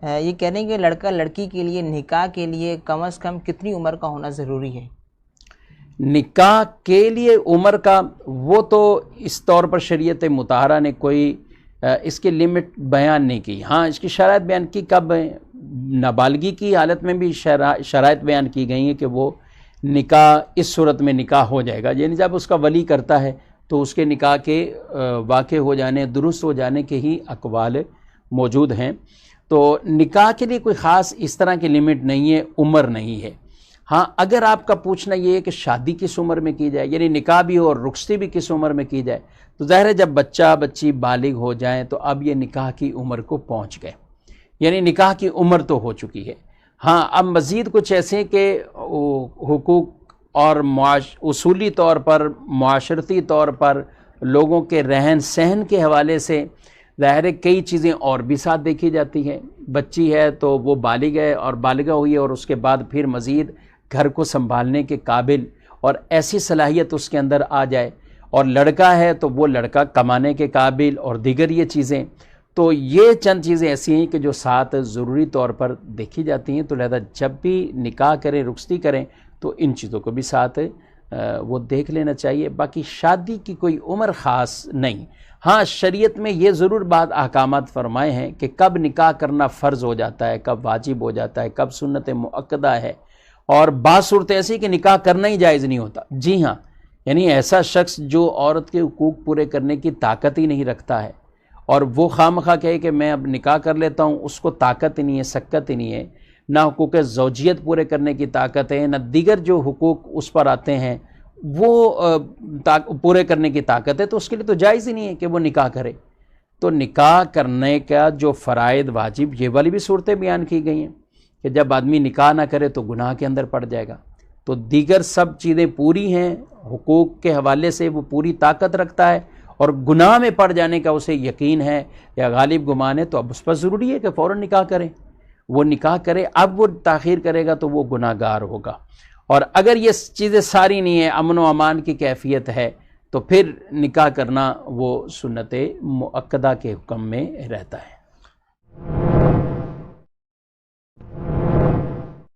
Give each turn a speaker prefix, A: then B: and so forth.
A: یہ کہہ رہے ہیں کہ لڑکا لڑکی کے لیے نکاح کے لیے کم از کم کتنی عمر کا ہونا ضروری ہے؟
B: نکاح کے لیے عمر کا وہ تو اس طور پر شریعت مطہرہ نے کوئی اس کی لمٹ بیان نہیں کی. ہاں اس کی شرائط بیان کی. کب؟ نابالغی کی حالت میں بھی شرائط بیان کی گئی ہیں کہ وہ نکاح اس صورت میں نکاح ہو جائے گا، یعنی جب اس کا ولی کرتا ہے تو اس کے نکاح کے واقع ہو جانے، درست ہو جانے کے ہی اقوال موجود ہیں. تو نکاح کے لیے کوئی خاص اس طرح کی لمٹ نہیں ہے، عمر نہیں ہے. ہاں اگر آپ کا پوچھنا یہ ہے کہ شادی کس عمر میں کی جائے، یعنی نکاح بھی ہو اور رخصتی بھی کس عمر میں کی جائے، تو ظاہر ہے جب بچہ بچی بالغ ہو جائیں تو اب یہ نکاح کی عمر کو پہنچ گئے، یعنی نکاح کی عمر تو ہو چکی ہے. ہاں اب مزید کچھ ایسے کہ حقوق اور اصولی طور پر، معاشرتی طور پر، لوگوں کے رہن سہن کے حوالے سے ظاہر ہے کئی چیزیں اور بھی ساتھ دیکھی جاتی ہیں. بچی ہے تو وہ بالغ ہے اور بالغہ ہوئی ہے اور اس کے بعد پھر مزید گھر کو سنبھالنے کے قابل اور ایسی صلاحیت اس کے اندر آ جائے، اور لڑکا ہے تو وہ لڑکا کمانے کے قابل اور دیگر یہ چیزیں. تو یہ چند چیزیں ایسی ہیں کہ جو ساتھ ضروری طور پر دیکھی جاتی ہیں. تو لہذا جب بھی نکاح کریں، رخصتی کریں، تو ان چیزوں کو بھی ساتھ وہ دیکھ لینا چاہیے. باقی شادی کی کوئی عمر خاص نہیں. ہاں شریعت میں یہ ضرور بات احکامات فرمائے ہیں کہ کب نکاح کرنا فرض ہو جاتا ہے، کب واجب ہو جاتا ہے، کب سنت مؤکدہ ہے، اور بعض صورت ایسی کہ نکاح کرنا ہی جائز نہیں ہوتا. جی ہاں، یعنی ایسا شخص جو عورت کے حقوق پورے کرنے کی طاقت ہی نہیں رکھتا ہے اور وہ خواہ کہے کہ میں اب نکاح کر لیتا ہوں، اس کو طاقت ہی نہیں ہے، سکت ہی نہیں ہے، نہ حقوق زوجیت پورے کرنے کی طاقت ہے، نہ دیگر جو حقوق اس پر آتے ہیں وہ پورے کرنے کی طاقت ہے، تو اس کے لیے تو جائز ہی نہیں ہے کہ وہ نکاح کرے. تو نکاح کرنے کا جو فرائض واجب، یہ والی بھی صورتیں بیان کی گئی ہیں کہ جب آدمی نکاح نہ کرے تو گناہ کے اندر پڑ جائے گا. تو دیگر سب چیزیں پوری ہیں، حقوق کے حوالے سے وہ پوری طاقت رکھتا ہے، اور گناہ میں پڑ جانے کا اسے یقین ہے یا غالب گمان ہے، تو اب اس پر ضروری ہے کہ فوراً نکاح کرے. وہ نکاح کرے. اب وہ تاخیر کرے گا تو وہ گناہ گار ہوگا. اور اگر یہ چیزیں ساری نہیں ہیں، امن و امان کی کیفیت ہے، تو پھر نکاح کرنا وہ سنت مؤکدہ کے حکم میں رہتا ہے.